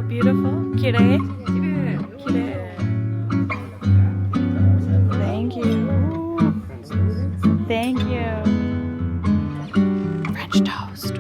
beautiful. Kire. Kire. Thank you. Thank you. French toast.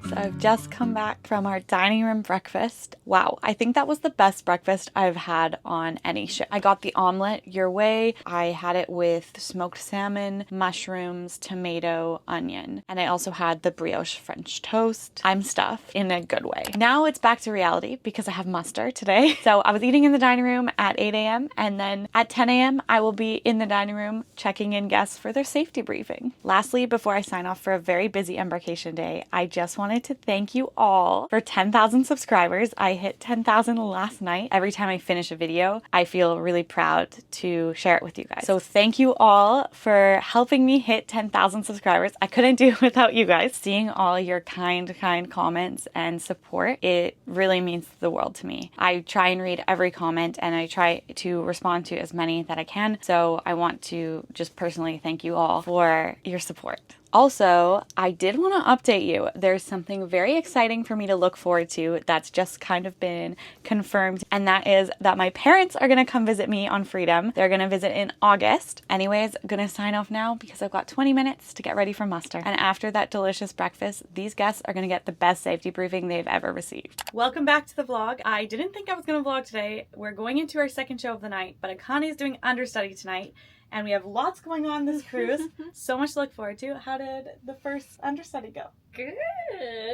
So I've just come back from our dining room breakfast. Wow, I think that was the best breakfast I've had on any ship. I got the omelet your way. I had it with smoked salmon, mushrooms, tomato, onion. And I also had the brioche French toast. I'm stuffed in a good way. Now it's back to reality because I have muster today. So I was eating in the dining room at 8 a.m. and then at 10 a.m. I will be in the dining room checking in guests for their safety briefing. Lastly, before I sign off for a very busy Embarcation day, I just wanted to thank you all for 10,000 subscribers. I hit 10,000 last night. Every time I finish a video, I feel really proud to share it with you guys. So thank you all for helping me hit 10,000 subscribers. I couldn't do it without you guys. Seeing all your kind comments and support, it really means the world to me. I try and read every comment and I try to respond to as many that I can. So I want to just personally thank you all for your support. Also, I did want to update you. There's something very exciting for me to look forward to that's just kind of been confirmed, and that is that my parents are going to come visit me on Freedom. They're going to visit in August. Anyways, I'm going to sign off now because I've got 20 minutes to get ready for muster. And after that delicious breakfast, these guests are going to get the best safety briefing they've ever received. Welcome back to the vlog. I didn't think I was going to vlog today. We're going into our second show of the night, but Akane is doing understudy tonight. And we have lots going on this cruise. So much to look forward to. How did the first understudy go? Good.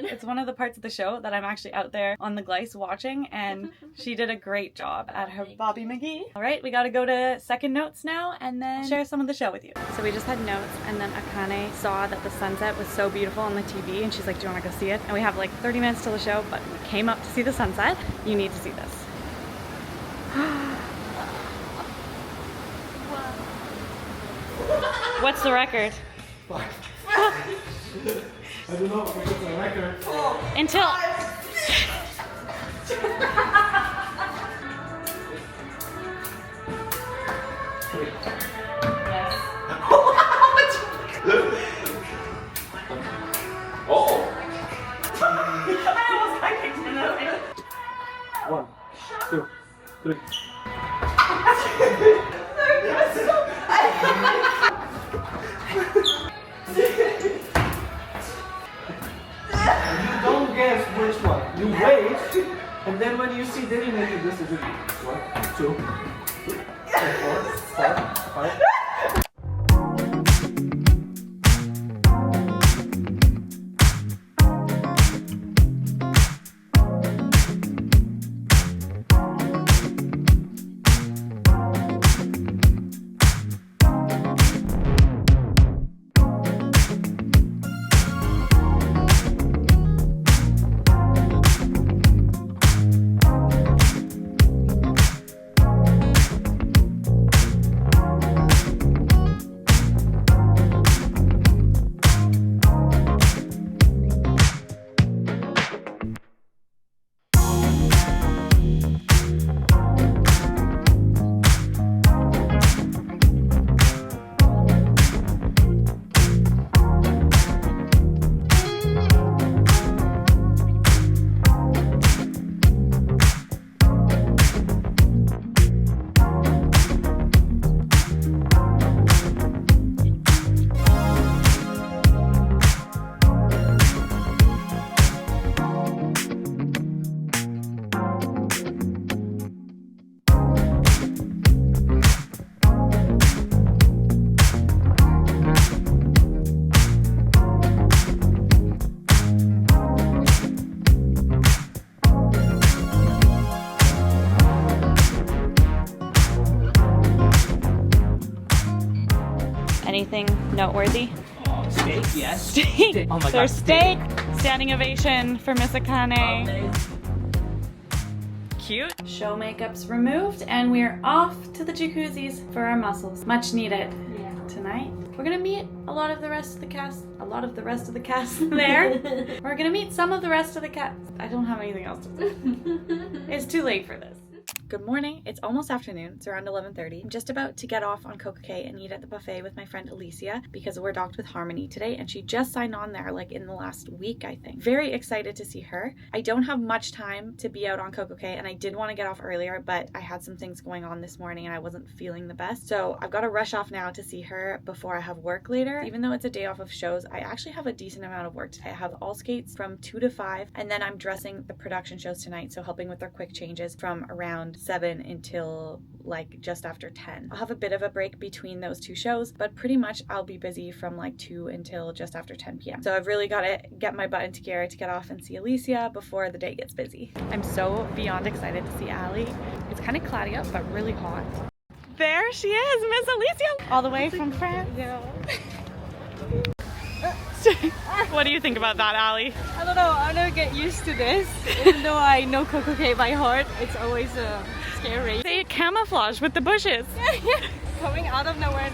It's one of the parts of the show that I'm actually out there on the Gleis watching, and she did a great job at her Bobby McGee. All right, we got to go to second notes now and then share some of the show with you. So we just had notes, and then Akane saw that the sunset was so beautiful on the TV, and she's like, do you want to go see it? And we have like 30 minutes till the show, but we came up to see the sunset. You need to see this. What's the record? I don't know if it's a record. Until... Oh! I almost got kicked in the face. 1, 2, 3. You don't guess which one. You wait, and then when you see then you make it. This is it. 1, 2, 3, 4, 5, 5. Anything noteworthy? Steak, yes. Steak! Oh my God, There's steak! Standing ovation for Miss Akane. Cute. Show makeup's removed and we're off to the jacuzzis for our muscles. Much needed. Yeah. Tonight, we're gonna meet a lot of the rest of the cast. A lot of the rest of the cast there. We're gonna meet some of the rest of the cast. I don't have anything else to say. It's too late for this. Good morning. It's almost afternoon. It's around 11:30. I'm just about to get off on CocoCay and eat at the buffet with my friend Alicia because we're docked with Harmony today and she just signed on there like in the last week, I think. Very excited to see her. I don't have much time to be out on CocoCay and I did want to get off earlier, but I had some things going on this morning and I wasn't feeling the best. So I've got to rush off now to see her before I have work later. Even though it's a day off of shows, I actually have a decent amount of work today. I have all skates from 2 to 5 and then I'm dressing the production shows tonight, so helping with their quick changes from around 7 until like just after 10. I'll have a bit of a break between those two shows, but pretty much I'll be busy from like 2 until just after 10 p.m. So I've really got to get my butt into gear to get off and see Alicia before the day gets busy. I'm so beyond excited to see Ali. It's kind of cloudy out, but really hot. There she is, Miss Alicia! All the way from France. Yeah. What do you think about that, Ali? I don't know, I don't get used to this. Even though I know CocoCay by heart, it's always scary. Say camouflage with the bushes. Yeah. Coming out of nowhere.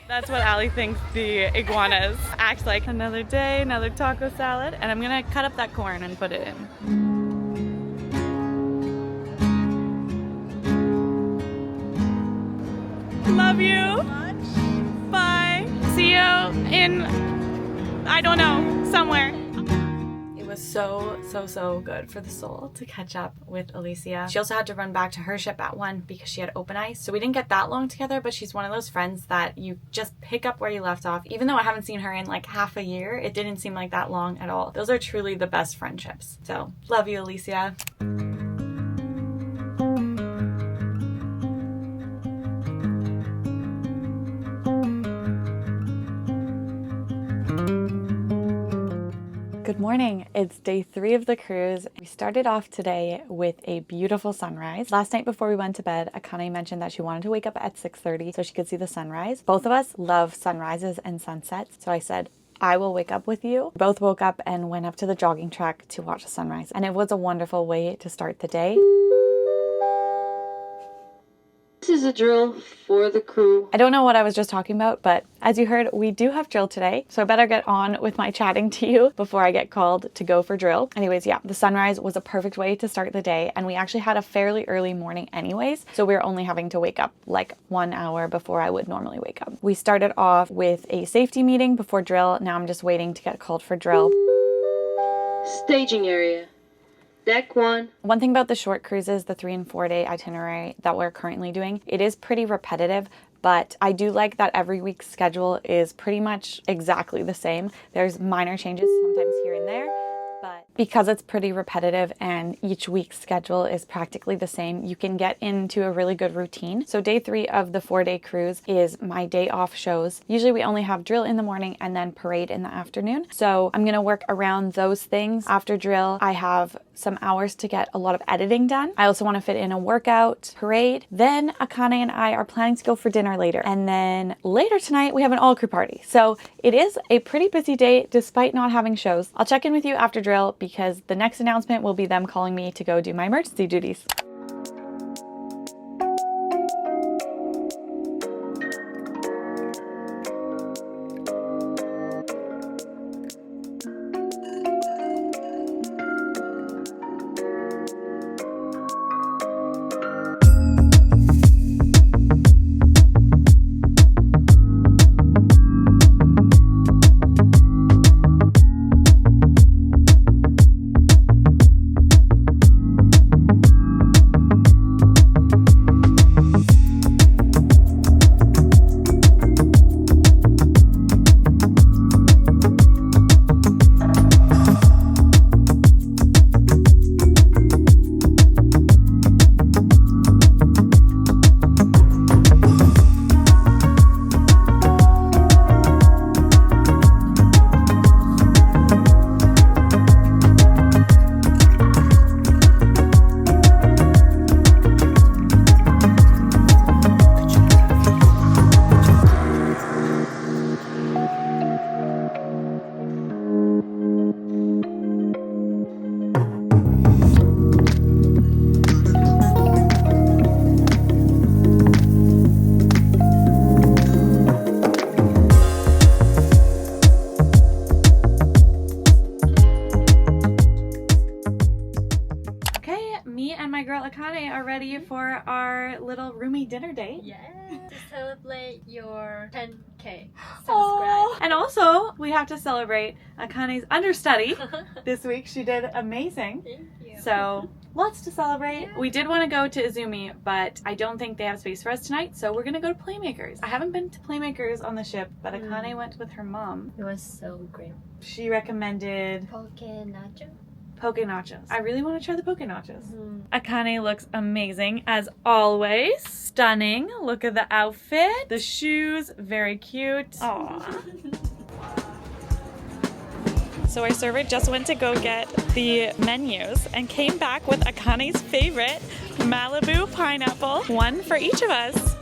That's what Ali thinks the iguanas act like. Another day, another taco salad, and I'm gonna cut up that corn and put it in. Love you. Bye. See you in, I don't know, somewhere. It was so good for the soul to catch up with Alicia. She also had to run back to her ship at 1 because she had open ice. So we didn't get that long together, but she's one of those friends that you just pick up where you left off. Even though I haven't seen her in like half a year, it didn't seem like that long at all. Those are truly the best friendships. So love you, Alicia. Good morning. It's day 3 of the cruise. We started off today with a beautiful sunrise. Last night before we went to bed, Akane mentioned that she wanted to wake up at 6:30 so she could see the sunrise. Both of us love sunrises and sunsets, so I said, I will wake up with you. Both woke up and went up to the jogging track to watch the sunrise, and it was a wonderful way to start the day. This is a drill for the crew. I don't know what I was just talking about, but as you heard, we do have drill today, so I better get on with my chatting to you before I get called to go for drill. Anyways, yeah, the sunrise was a perfect way to start the day, and we actually had a fairly early morning anyways, so we were only having to wake up like 1 hour before I would normally wake up. We started off with a safety meeting before drill. Now I'm just waiting to get called for drill. Staging area. Deck 1. One thing about the short cruises, the 3 and 4 day itinerary that we're currently doing, it is pretty repetitive, but I do like that every week's schedule is pretty much exactly the same. There's minor changes sometimes here and there, but because it's pretty repetitive and each week's schedule is practically the same, you can get into a really good routine. So day 3 of the 4 day cruise is my day off shows. Usually we only have drill in the morning and then parade in the afternoon. So I'm gonna work around those things. After drill, I have some hours to get a lot of editing done. I also want to fit in a workout, parade. Then Akane and I are planning to go for dinner later. And then later tonight, we have an all crew party. So it is a pretty busy day despite not having shows. I'll check in with you after drill because the next announcement will be them calling me to go do my emergency duties. are ready for our little roomy dinner date. Yeah. To celebrate your 10K Oh, subscribe. and also we have to celebrate Akane's understudy this week. She did amazing. Thank you. So lots to celebrate. Yeah. We did want to go to Izumi, but I don't think they have space for us tonight, so we're gonna go to Playmakers. I haven't been to Playmakers on the ship, but Akane went with her mom. It was so great. She recommended Poke nacho. poke nachos. I really want to try the poke nachos. Akane looks amazing as always. Stunning. Look at the outfit. The shoes, very cute. Aww. So our server just went to go get the menus and came back with Akane's favorite, Malibu pineapple, one for each of us.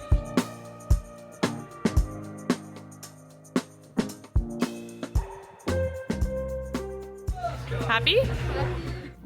Happy?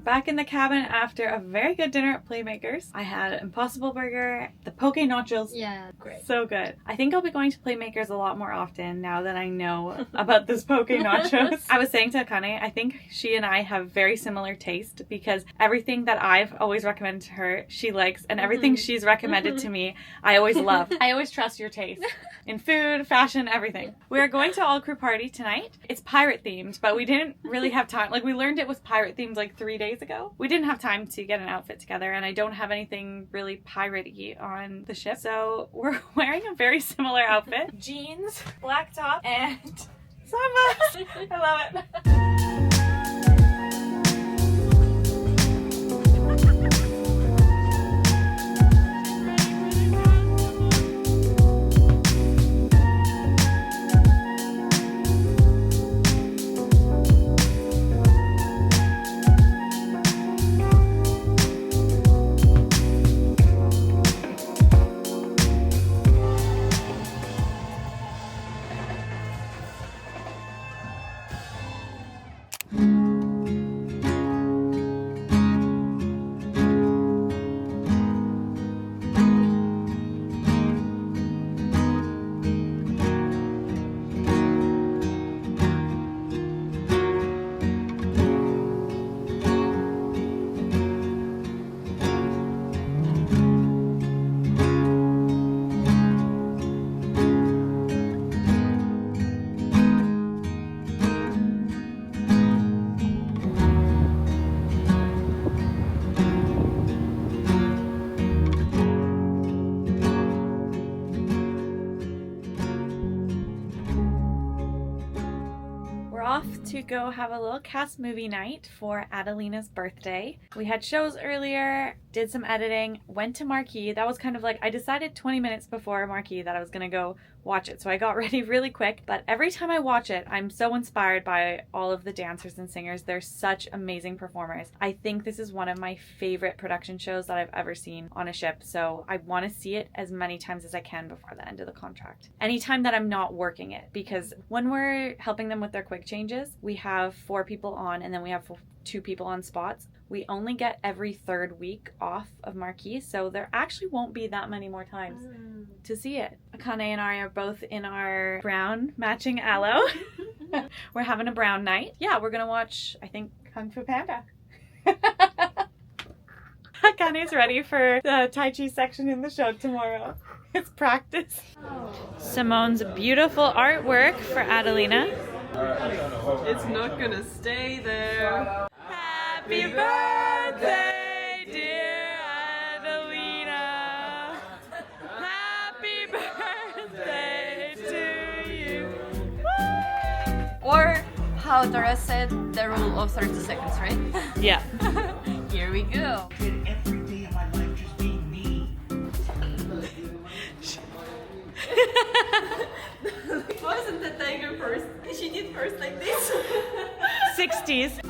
Back in the cabin after a very good dinner at Playmakers. I had Impossible Burger, the poke nachos. Yeah, great. So good. I think I'll be going to Playmakers a lot more often now that I know about this poke nachos. I was saying to Akane, I think she and I have very similar taste because everything that I've always recommended to her, she likes, and everything she's recommended to me, I always love. I always trust your taste in food, fashion, everything. We are going to all crew party tonight. It's pirate themed, but we didn't really have time. Like, we learned it was pirate themed like 3 days ago. We didn't have time to get an outfit together, and I don't have anything really pirate-y on the ship, so we're wearing a very similar outfit. Jeans, black top, and samba. I love it. Off to go have a little cast movie night for Adelina's birthday. We had shows earlier, did some editing, went to Marquee. That was kind of like, I decided 20 minutes before Marquee that I was gonna go watch it, so I got ready really quick. But every time I watch it, I'm so inspired by all of the dancers and singers. They're such amazing performers. I think this is one of my favorite production shows that I've ever seen on a ship, so I want to see it as many times as I can before the end of the contract. Anytime that I'm not working it, because when we're helping them with their quick changes, we have 4 people on and then we have 2 people on spots. We only get every 3rd week off of Marquee, so there actually won't be that many more times to see it. Akane and I are both in our brown matching aloe. We're having a brown night. Yeah, we're gonna watch, I think, Kung Fu Panda. Akane's ready for the Tai Chi section in the show tomorrow. It's practice. Simone's beautiful artwork for Adelina. It's not gonna stay there. Happy birthday, dear Adelina. Happy birthday to you. Or how Dora said, the rule of 30 seconds, right? Yeah. Here we go. Every day of my life just being me. Wasn't the tiger first? She did first like this. 60s.